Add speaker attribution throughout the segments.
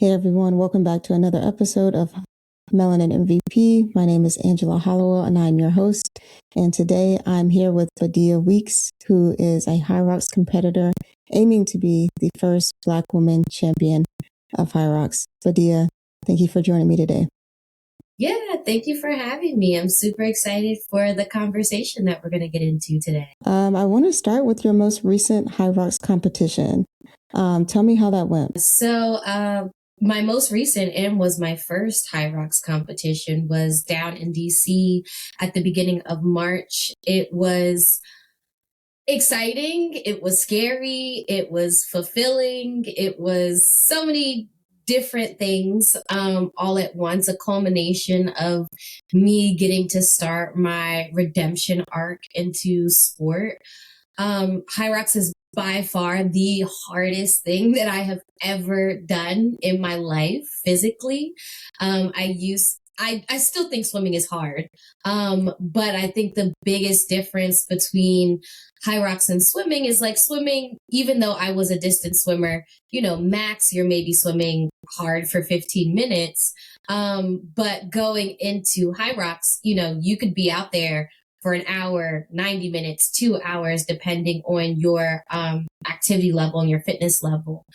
Speaker 1: Hey everyone, welcome back to another episode of Melanin MVP. My name is Angela Hollowell and I'm your host. And today I'm here with Badia Weeks, who is a Hyrox competitor aiming to be the first Black woman champion of Hyrox. Badia, thank you for joining me today.
Speaker 2: Yeah, thank you for having me. I'm super excited for the conversation that we're going to get into today.
Speaker 1: I want to start with your most recent Hyrox competition. Tell me how that went.
Speaker 2: So, my most recent and was my first Hyrox competition was down in DC at the beginning of March. It was exciting. It was scary. It was fulfilling. It was so many different things all at once, a culmination of me getting to start my redemption arc into sport. Hyrox is by far the hardest thing that I have ever done in my life physically. I still think swimming is hard. But I think the biggest difference between Hyrox and swimming is like swimming, even though I was a distance swimmer, max you're maybe swimming hard for 15 minutes. But going into Hyrox, you could be out there for an hour, 90 minutes, 2 hours, depending on your activity level and your fitness level.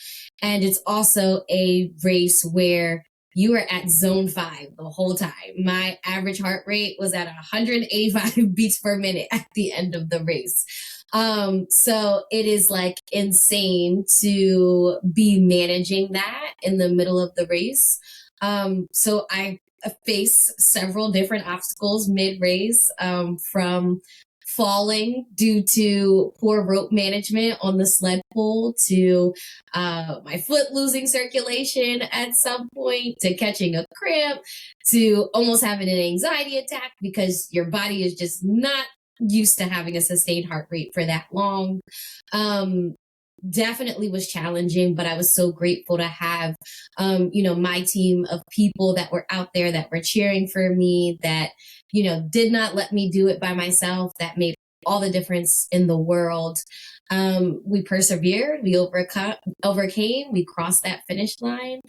Speaker 2: And it's also a race where you are at zone 5 the whole time. My average heart rate was at 185 beats per minute at the end of the race. So it is like insane to be managing that in the middle of the race. So I face several different obstacles mid-race, from falling due to poor rope management on the sled pull to my foot losing circulation at some point to catching a cramp to almost having an anxiety attack because your body is just not used to having a sustained heart rate for that long. Definitely was challenging, but I was so grateful to have, my team of people that were out there that were cheering for me, that, did not let me do it by myself. That made all the difference in the world. We persevered, we overcame, we crossed that finish line.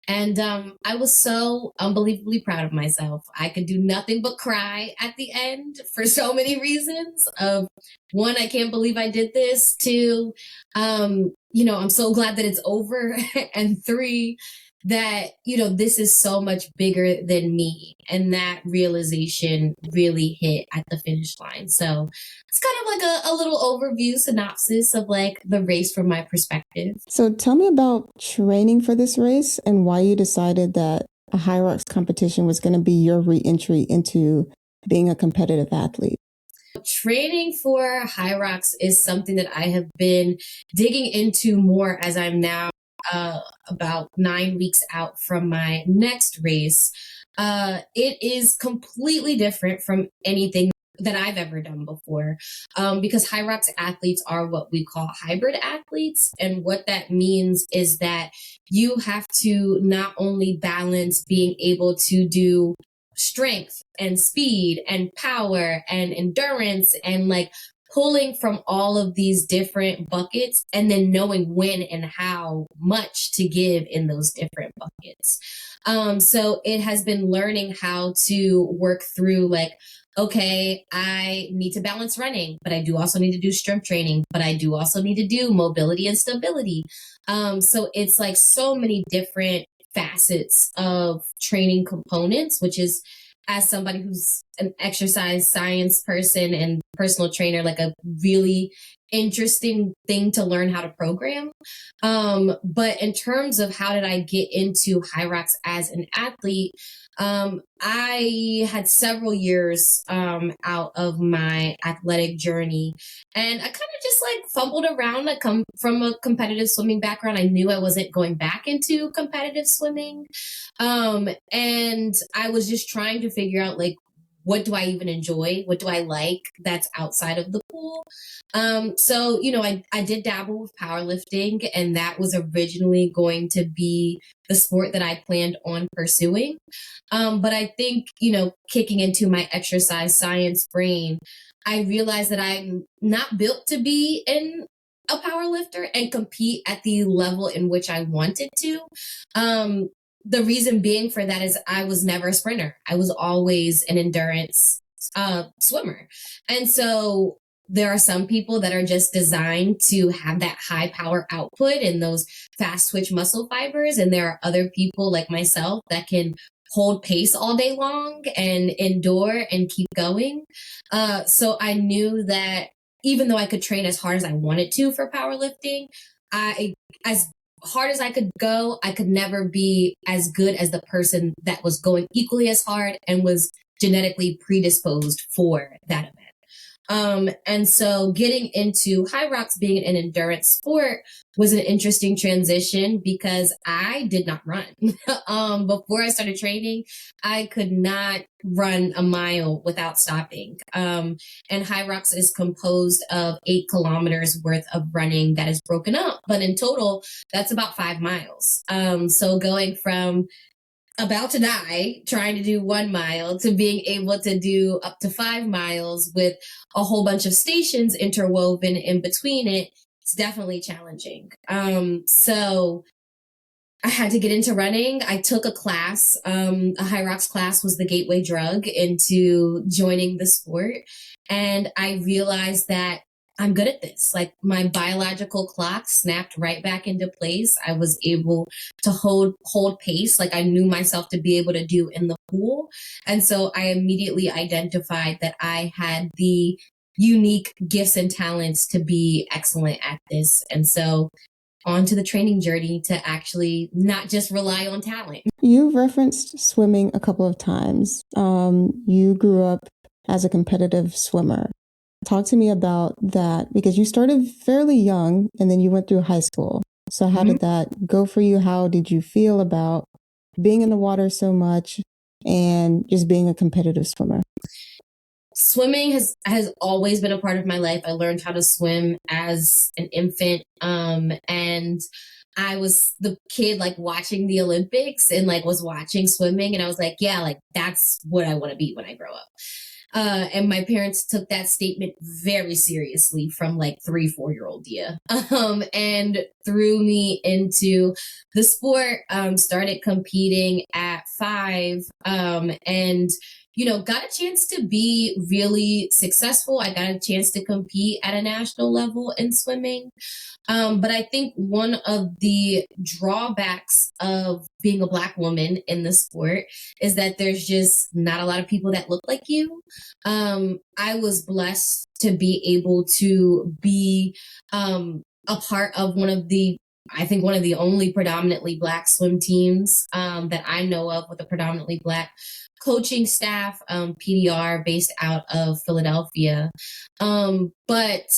Speaker 2: And I was so unbelievably proud of myself. I could do nothing but cry at the end for so many reasons. Of one, I can't believe I did this. Two, I'm so glad that it's over. And three, that, this is so much bigger than me. And that realization really hit at the finish line. So it's kind of like a little overview synopsis of like the race from my perspective.
Speaker 1: So tell me about training for this race and why you decided that a Hyrox competition was going to be your re-entry into being a competitive athlete.
Speaker 2: Training for Hyrox is something that I have been digging into more as I'm now about 9 weeks out from my next race. It is completely different from anything that I've ever done before, because Hyrox athletes are what we call hybrid athletes. And what that means is that you have to not only balance being able to do strength and speed and power and endurance and like pulling from all of these different buckets and then knowing when and how much to give in those different buckets. So it has been learning how to work through like, okay, I need to balance running, but I do also need to do strength training, but I do also need to do mobility and stability. So it's like so many different facets of training components, which is, as somebody who's an exercise science person and personal trainer, like a really interesting thing to learn how to program. But in terms of how did I get into Hyrox as an athlete, I had several years out of my athletic journey, and I kind of just like fumbled around. I come from a competitive swimming background. I knew I wasn't going back into competitive swimming. And I was just trying to figure out like, what do I even enjoy? What do I like that's outside of the pool? So, I did dabble with powerlifting, and that was originally going to be the sport that I planned on pursuing. But I think, kicking into my exercise science brain, I realized that I'm not built to be in a power lifter and compete at the level in which I wanted to. The reason being for that is I was never a sprinter. I was always an endurance swimmer. And so there are some people that are just designed to have that high power output and those fast twitch muscle fibers. And there are other people like myself that can hold pace all day long and endure and keep going. So I knew that even though I could train as hard as I wanted to for powerlifting, as hard as I could go, I could never be as good as the person that was going equally as hard and was genetically predisposed for that event. And so getting into Hyrox being an endurance sport was an interesting transition because I did not run. Before I started training, I could not run a mile without stopping. And Hyrox is composed of 8 kilometers worth of running that is broken up, but in total, that's about 5 miles. So going from about to die trying to do 1 mile to being able to do up to 5 miles with a whole bunch of stations interwoven in between it, it's definitely challenging. So I had to get into running. I took a class. A Hyrox class was the gateway drug into joining the sport. And I realized that I'm good at this. Like my biological clock snapped right back into place. I was able to hold pace like I knew myself to be able to do in the pool. And so I immediately identified that I had the unique gifts and talents to be excellent at this. And so onto the training journey to actually not just rely on talent.
Speaker 1: You referenced swimming a couple of times. You grew up as a competitive swimmer. Talk to me about that because you started fairly young and then you went through high school. So how did that go for you? How did you feel about being in the water so much and just being a competitive swimmer?
Speaker 2: Swimming has always been a part of my life. I learned how to swim as an infant. And I was the kid like watching the Olympics and like was watching swimming. And I was like, yeah, like that's what I want to be when I grow up. And my parents took that statement very seriously from like 3-4-year-old Dia, and threw me into the sport, started competing at 5, and got a chance to be really successful. I got a chance to compete at a national level in swimming. But I think one of the drawbacks of being a Black woman in the sport is that there's just not a lot of people that look like you. I was blessed to be able to be a part of one of the only predominantly Black swim teams that I know of with a predominantly Black coaching staff, PDR based out of Philadelphia. But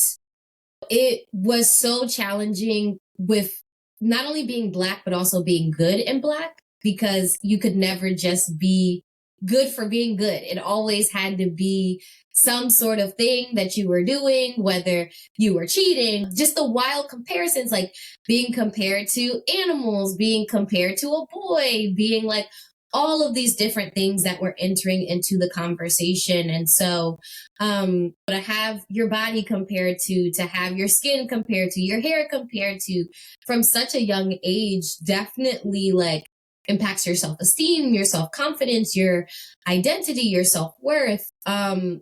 Speaker 2: it was so challenging with not only being Black, but also being good in Black, because you could never just be good for being good. It always had to be some sort of thing that you were doing, whether you were cheating, just the wild comparisons, like being compared to animals, being compared to a boy, being like all of these different things that were entering into the conversation. And so to have your body compared to have your skin compared to, your hair compared to from such a young age definitely like impacts your self-esteem, your self-confidence, your identity, your self-worth.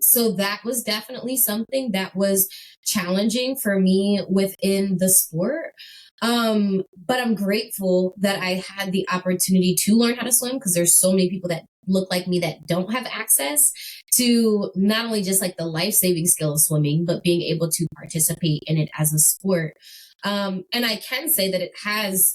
Speaker 2: So that was definitely something that was challenging for me within the sport. But I'm grateful that I had the opportunity to learn how to swim because there's so many people that look like me that don't have access to not only just like the life-saving skill of swimming, but being able to participate in it as a sport. And I can say that it has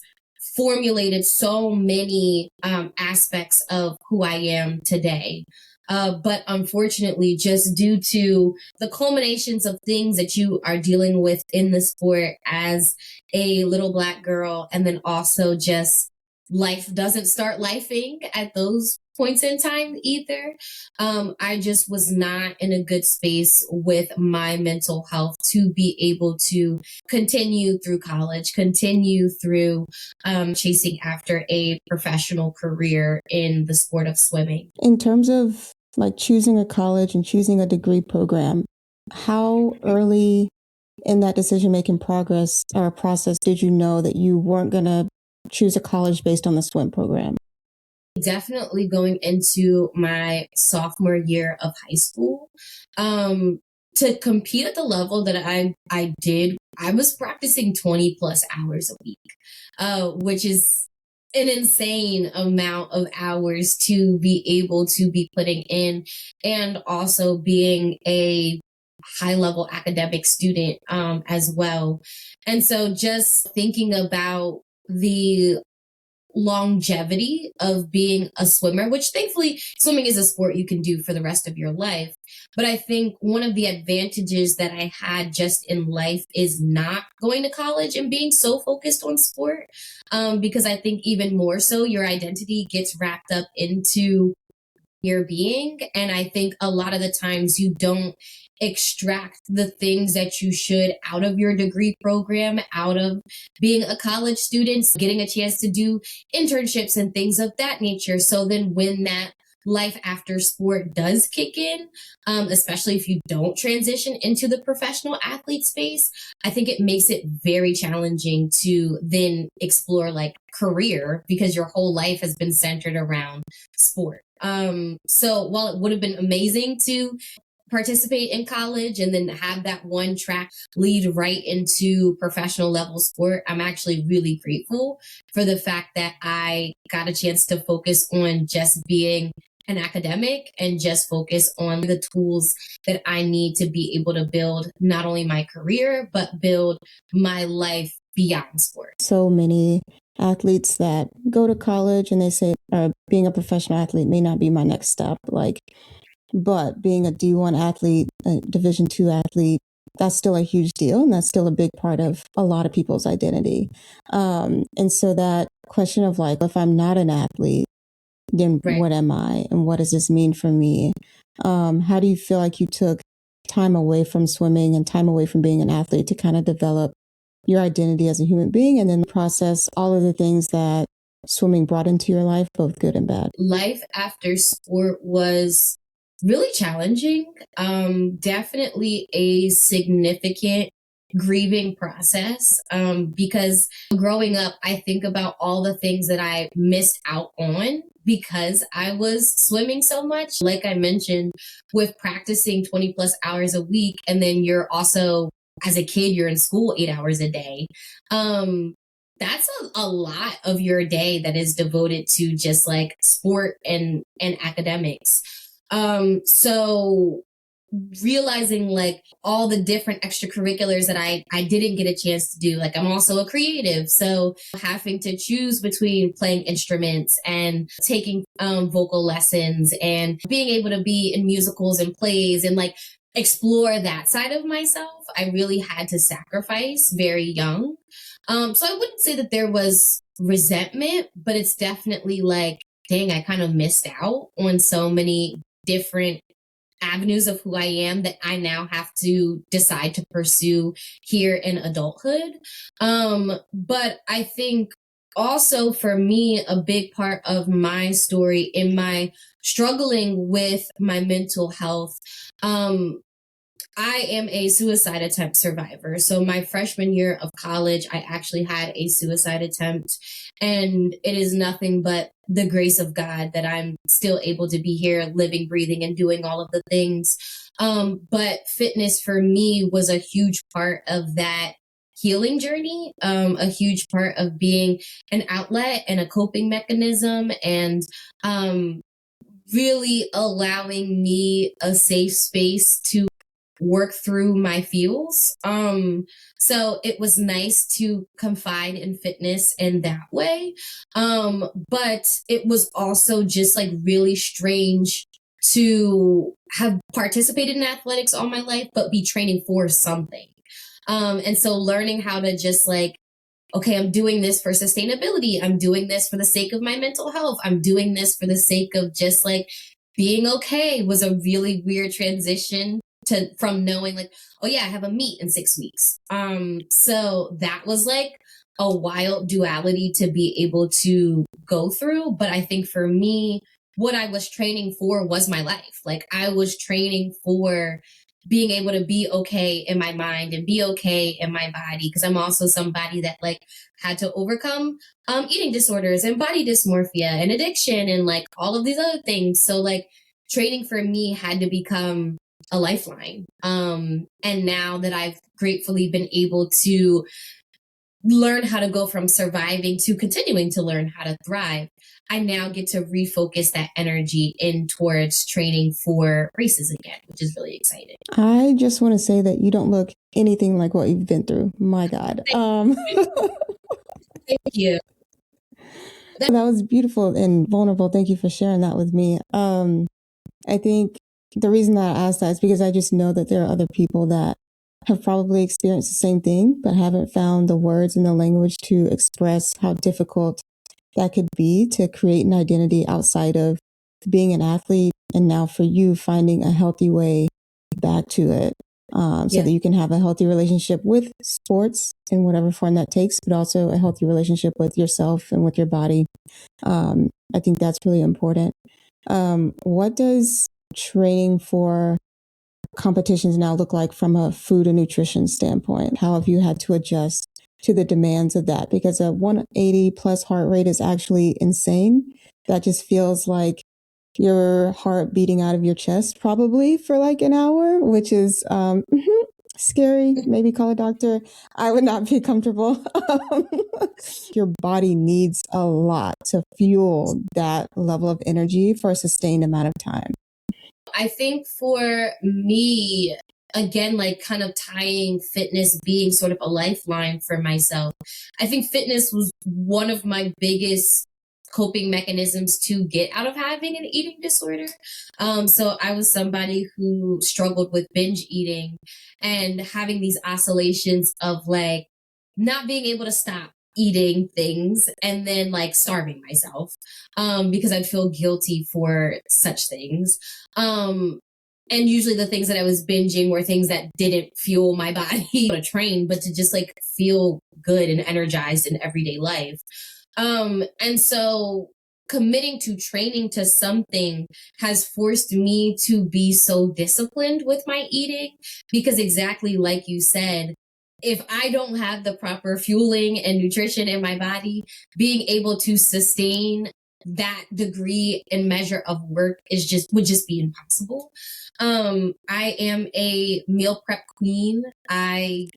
Speaker 2: formulated so many aspects of who I am today. But unfortunately, just due to the culminations of things that you are dealing with in the sport as a little Black girl, and then also just life doesn't start lifing at those points in time either. I just was not in a good space with my mental health to be able to continue through college, continue through chasing after a professional career in the sport of swimming.
Speaker 1: In terms of like choosing a college and choosing a degree program, how early in that decision-making progress or process did you know that you weren't going to choose a college based on the swim program?
Speaker 2: Definitely going into my sophomore year of high school. To compete at the level that I did, I was practicing 20 plus hours a week, which is an insane amount of hours to be able to be putting in, and also being a high level academic student as well. And so just thinking about the longevity of being a swimmer, which thankfully swimming is a sport you can do for the rest of your life. But I think one of the advantages that I had just in life is not going to college and being so focused on sport. Because I think even more so, your identity gets wrapped up into your being. And I think a lot of the times you don't extract the things that you should out of your degree program, out of being a college student, getting a chance to do internships and things of that nature. So then when that life after sport does kick in, especially if you don't transition into the professional athlete space, I think it makes it very challenging to then explore like career, because your whole life has been centered around sport. So while it would have been amazing to participate in college and then have that one track lead right into professional level sport, I'm actually really grateful for the fact that I got a chance to focus on just being an academic and just focus on the tools that I need to be able to build not only my career, but build my life beyond sports.
Speaker 1: So many athletes that go to college and they say, being a professional athlete may not be my next step. But being a D1 athlete, a Division II athlete, that's still a huge deal. And that's still a big part of a lot of people's identity. And so that question of like, if I'm not an athlete, then
Speaker 2: Right.
Speaker 1: What am I? And what does this mean for me? How do you feel like you took time away from swimming and time away from being an athlete to kind of develop your identity as a human being and then process all of the things that swimming brought into your life, both good and bad?
Speaker 2: Life after sport was really challenging. Definitely a significant grieving process, because growing up, I think about all the things that I missed out on because I was swimming so much. Like I mentioned, with practicing 20 plus hours a week, and then you're also, as a kid, you're in school 8 hours a day. That's a lot of your day that is devoted to just like sport and academics. So realizing like all the different extracurriculars that I didn't get a chance to do. Like I'm also a creative, so having to choose between playing instruments and taking vocal lessons and being able to be in musicals and plays and like explore that side of myself, I really had to sacrifice very young. So I wouldn't say that there was resentment, but it's definitely like, dang, I kind of missed out on so many different avenues of who I am that I now have to decide to pursue here in adulthood. But I think also for me, a big part of my story in my struggling with my mental health, I am a suicide attempt survivor. So my freshman year of college, I actually had a suicide attempt, and it is nothing but the grace of God that I'm still able to be here, living, breathing, and doing all of the things. But fitness for me was a huge part of that healing journey, a huge part of being an outlet and a coping mechanism, and really allowing me a safe space to work through my feels. So it was nice to confide in fitness in that way. But it was also just like really strange to have participated in athletics all my life, but be training for something. And so learning how to just like, okay, I'm doing this for sustainability. I'm doing this for the sake of my mental health. I'm doing this for the sake of just like being okay was a really weird transition to from knowing like, oh yeah, I have a meet in 6 weeks. So that was like a wild duality to be able to go through. But I think for me, what I was training for was my life. Like I was training for being able to be okay in my mind and be okay in my body. Cause I'm also somebody that like had to overcome eating disorders and body dysmorphia and addiction and like all of these other things. So like training for me had to become a lifeline. And now that I've gratefully been able to learn how to go from surviving to continuing to learn how to thrive, I now get to refocus that energy in towards training for races again, which is really exciting.
Speaker 1: I just want to say that you don't look anything like what you've been through. My God.
Speaker 2: Thank you.
Speaker 1: That was beautiful and vulnerable. Thank you for sharing that with me. I think the reason that I asked that is because I just know that there are other people that have probably experienced the same thing, but haven't found the words and the language to express how difficult that could be to create an identity outside of being an athlete. And now for you, finding a healthy way back to it, so that you can have a healthy relationship with sports in whatever form that takes, but also a healthy relationship with yourself and with your body. I think that's really important. What does training for competitions now look like from a food and nutrition standpoint? How have you had to adjust to the demands of that? Because a 180 plus heart rate is actually insane. That just feels like your heart beating out of your chest probably for like an hour, which is scary. Maybe call a doctor. I would not be comfortable. Your body needs a lot to fuel that level of energy for a sustained amount of time.
Speaker 2: I think for me, again, like kind of tying fitness being sort of a lifeline for myself, I think fitness was one of my biggest coping mechanisms to get out of having an eating disorder. So I was somebody who struggled with binge eating and having these oscillations of like not being able to stop eating things and then like starving myself because I'd feel guilty for such things. And usually the things that I was binging were things that didn't fuel my body to train, but to just like feel good and energized in everyday life. And so committing to training to something has forced me to be so disciplined with my eating because exactly like you said, if I don't have the proper fueling and nutrition in my body, being able to sustain that degree and measure of work would just be impossible. I am a meal prep queen. I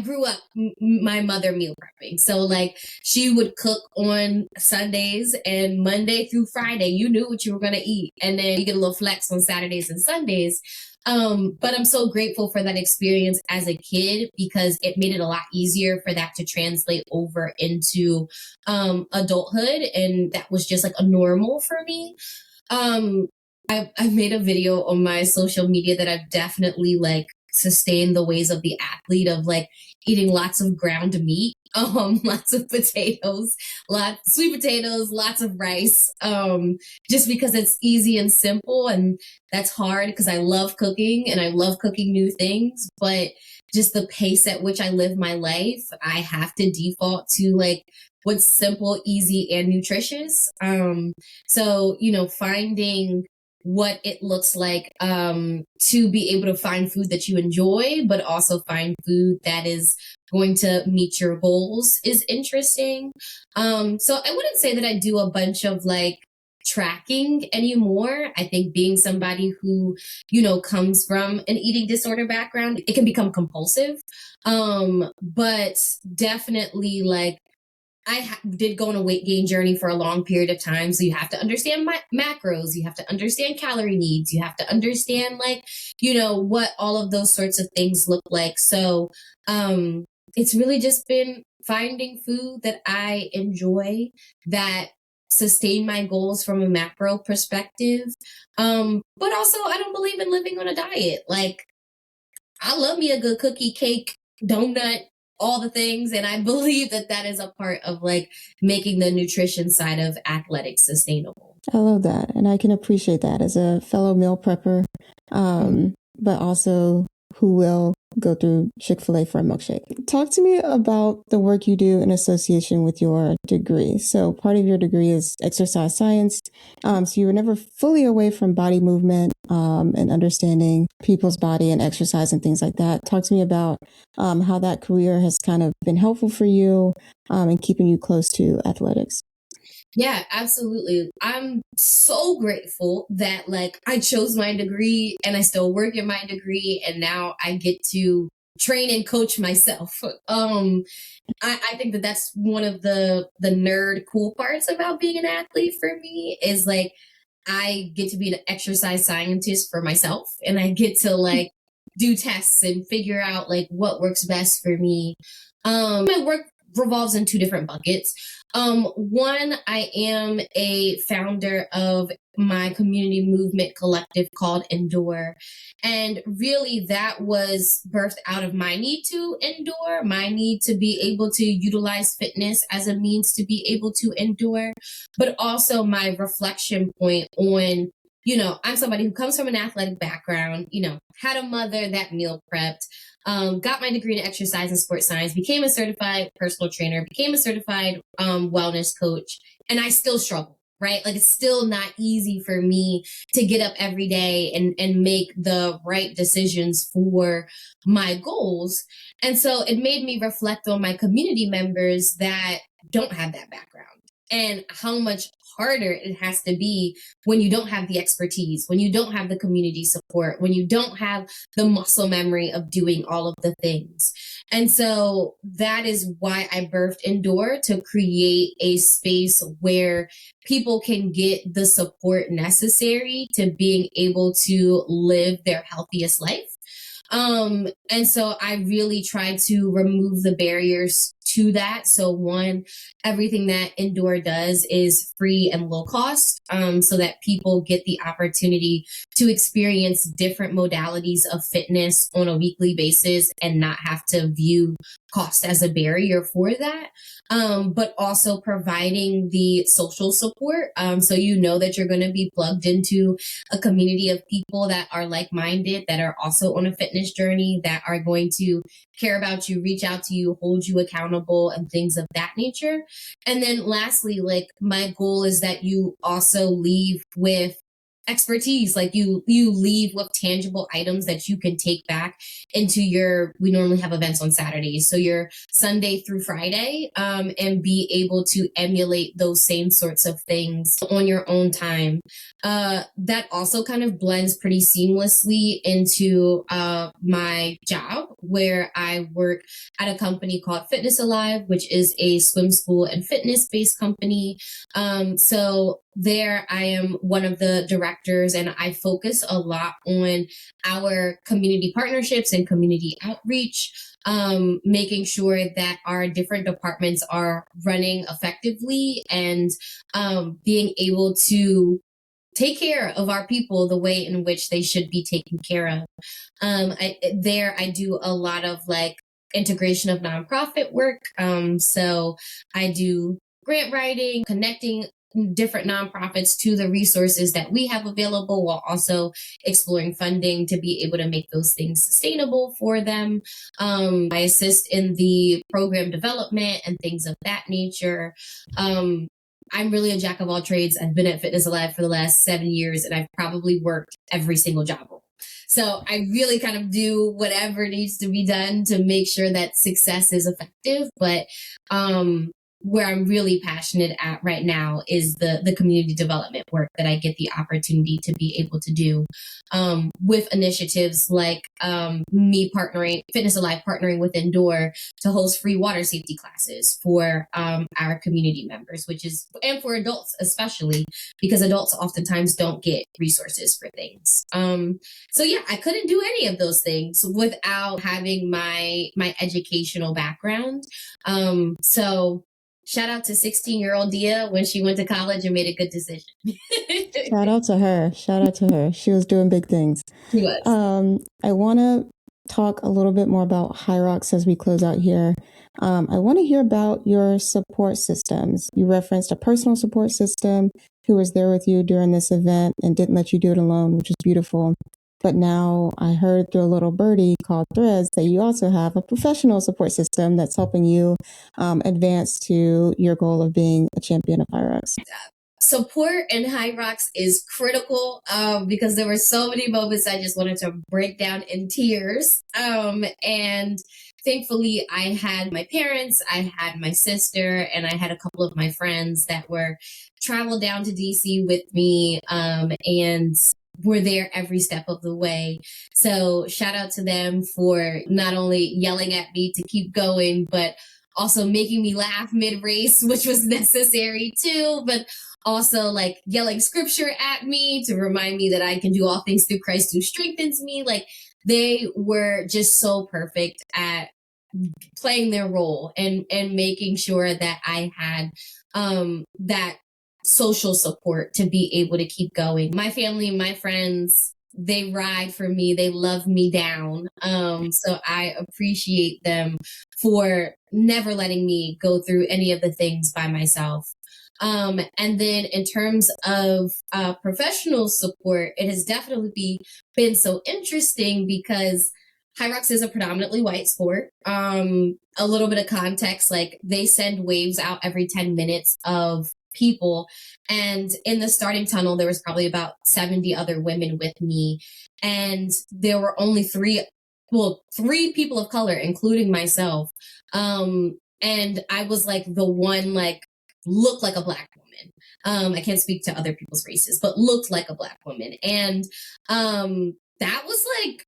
Speaker 2: grew up my mother meal prepping. So like she would cook on Sundays and Monday through Friday, you knew what you were going to eat. And then you get a little flex on Saturdays and Sundays. But I'm so grateful for that experience as a kid because it made it a lot easier for that to translate over into adulthood. And that was just like a normal for me. I've made a video on my social media that I've definitely like sustained the ways of the athlete of like eating lots of ground meat, lots of potatoes, sweet potatoes, lots of rice, just because it's easy and simple. And that's hard because I love cooking and I love cooking new things, but just the pace at which I live my life, I have to default to like what's simple, easy, and nutritious. So, you know, finding what it looks like to be able to find food that you enjoy, but also find food that is going to meet your goals is interesting. So I wouldn't say that I do a bunch of like tracking anymore. I think being somebody who, you know, comes from an eating disorder background, it can become compulsive. But definitely like did go on a weight gain journey for a long period of time. So you have to understand macros, you have to understand calorie needs, you have to understand like, you know, what all of those sorts of things look like. So it's really just been finding food that I enjoy that sustain my goals from a macro perspective. But also I don't believe in living on a diet. Like I love me a good cookie, cake, donut, all the things. And I believe that that is a part of like making the nutrition side of athletics sustainable.
Speaker 1: I love that. And I can appreciate that as a fellow meal prepper, but also who will go through Chick-fil-A for a milkshake. Talk to me about the work you do in association with your degree. So part of your degree is exercise science. So you were never fully away from body movement and understanding people's body and exercise and things like that. Talk to me about how that career has kind of been helpful for you and keeping you close to athletics.
Speaker 2: Yeah, absolutely. I'm so grateful that like I chose my degree and I still work in my degree and now I get to train and coach myself. I think that that's one of the nerd cool parts about being an athlete for me is like I get to be an exercise scientist for myself and I get to like do tests and figure out like what works best for me. My work revolves in two different buckets. One, I am a founder of my community movement collective called NDURE. And really that was birthed out of my need to endure, my need to be able to utilize fitness as a means to be able to endure, but also my reflection point on, I'm somebody who comes from an athletic background, had a mother that meal prepped, got my degree in exercise and sports science, became a certified personal trainer, became a certified wellness coach, and I still struggle, right? Like it's still not easy for me to get up every day and make the right decisions for my goals. And so it made me reflect on my community members that don't have that background and how much harder it has to be when you don't have the expertise, when you don't have the community support, when you don't have the muscle memory of doing all of the things. And so that is why I birthed NDURE, to create a space where people can get the support necessary to being able to live their healthiest life. And so I really try to remove the barriers to that. So one, everything that NDURE does is free and low cost, so that people get the opportunity to experience different modalities of fitness on a weekly basis and not have to view cost as a barrier for that. But also providing the social support. So you know that you're going to be plugged into a community of people that are like-minded, that are also on a fitness journey, that are going to care about you, reach out to you, hold you accountable, and things of that nature. And then lastly, like my goal is that you also leave with expertise, like you leave with tangible items that you can take back into we normally have events on Saturdays, so your Sunday through Friday, and be able to emulate those same sorts of things on your own time. That also kind of blends pretty seamlessly into my job, where I work at a company called Fitness Alive, which is a swim school and fitness based company. So there I am one of the directors, and I focus a lot on our community partnerships and community outreach, making sure that our different departments are running effectively and being able to take care of our people the way in which they should be taken care of. I do a lot of like integration of nonprofit work. So I do grant writing, connecting different nonprofits to the resources that we have available, while also exploring funding to be able to make those things sustainable for them. I assist in the program development and things of that nature. I'm really a jack of all trades. I've been at Fitness Alive for the last 7 years, and I've probably worked every single job role. So I really kind of do whatever needs to be done to make sure that success is effective. But where I'm really passionate at right now is the community development work that I get the opportunity to be able to do, with initiatives like me partnering, Fitness Alive partnering with NDURE to host free water safety classes for our community members, and for adults especially, because adults oftentimes don't get resources for things. So yeah, I couldn't do any of those things without having my educational background. So shout out to 16-year-old Dia when she went to college and made a good decision.
Speaker 1: Shout out to her. Shout out to her. She was doing big things.
Speaker 2: She was.
Speaker 1: I want to talk a little bit more about Hyrox as we close out here. I want to hear about your support systems. You referenced a personal support system who was there with you during this event and didn't let you do it alone, which is beautiful. But now I heard through a little birdie called Threads that you also have a professional support system that's helping you advance to your goal of being a champion of Hyrox.
Speaker 2: Support in Hyrox is critical because there were so many moments I just wanted to break down in tears. And thankfully, I had my parents, I had my sister, and I had a couple of my friends that were traveled down to DC with me and were there every step of the way. So shout out to them for not only yelling at me to keep going, but also making me laugh mid-race, which was necessary too, but also like yelling scripture at me to remind me that I can do all things through Christ who strengthens me. Like they were just so perfect at playing their role and making sure that I had that social support to be able to keep going. My family, my friends, they ride for me. They love me down. So I appreciate them for never letting me go through any of the things by myself. And then in terms of professional support, it has definitely been so interesting because Hyrox is a predominantly white sport. A little bit of context, like they send waves out every 10 minutes of people. And in the starting tunnel, there was probably about 70 other women with me. And there were only three people of color, including myself. And I was like the one like looked like a Black woman. I can't speak to other people's races, but looked like a Black woman. And that was like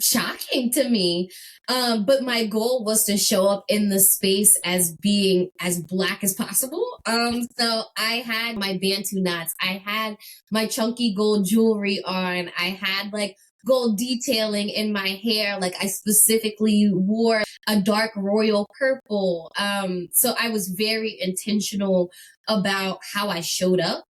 Speaker 2: shocking to me. But my goal was to show up in the space as being as Black as possible. So I had my Bantu knots, I had my chunky gold jewelry on, I had like gold detailing in my hair. Like I specifically wore a dark royal purple. So I was very intentional about how I showed up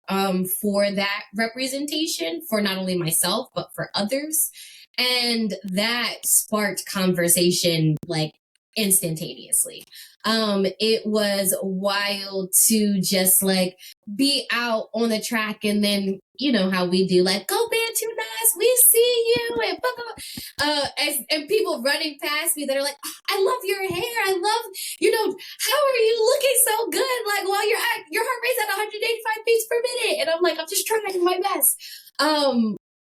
Speaker 2: for that representation for not only myself, but for others. And that sparked conversation like instantaneously. It was wild to just like be out on the track and then, you know how we do, like, go Bantu Nas, we see you, and blah, blah, blah. And people running past me that are like, I love your hair, I love, how are you looking so good? Like, while your heart rate's at 185 beats per minute. And I'm like, I'm just trying my best.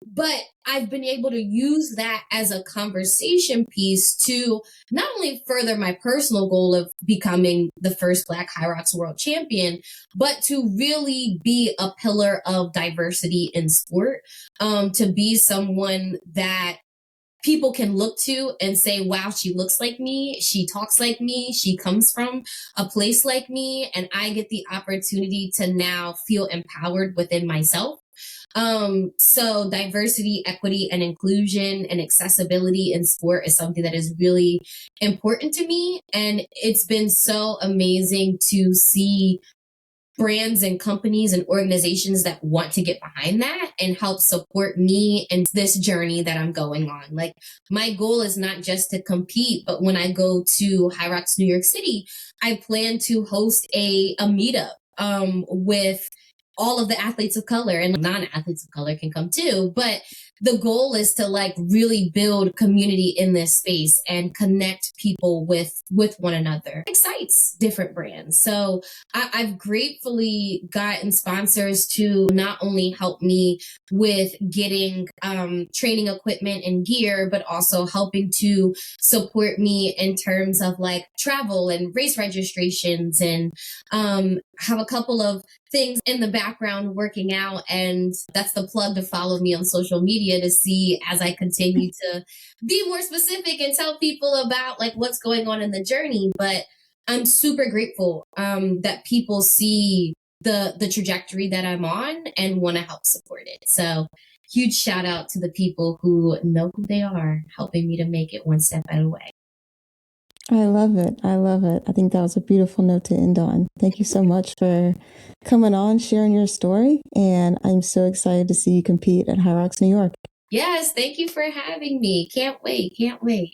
Speaker 2: But I've been able to use that as a conversation piece to not only further my personal goal of becoming the first Black Hyrox world champion, but to really be a pillar of diversity in sport, to be someone that people can look to and say, wow, she looks like me, she talks like me, she comes from a place like me, and I get the opportunity to now feel empowered within myself. So diversity, equity, and inclusion and accessibility in sport is something that is really important to me. And it's been so amazing to see brands and companies and organizations that want to get behind that and help support me in this journey that I'm going on. Like my goal is not just to compete, but when I go to Hyrox New York City, I plan to host a meetup with all of the athletes of color, and non-athletes of color can come too. But the goal is to like really build community in this space and connect people with one another. It excites different brands. So I've gratefully gotten sponsors to not only help me with getting training equipment and gear, but also helping to support me in terms of like travel and race registrations, and have a couple of things in the background working out. And that's the plug to follow me on social media to see as I continue to be more specific and tell people about like what's going on in the journey. But I'm super grateful that people see the trajectory that I'm on and want to help support it. So huge shout out to the people who know who they are, helping me to make it one step at a way.
Speaker 1: I love it. I love it. I think that was a beautiful note to end on. Thank you so much for coming on, sharing your story. And I'm so excited to see you compete at Hyrox New York.
Speaker 2: Yes, thank you for having me. Can't wait.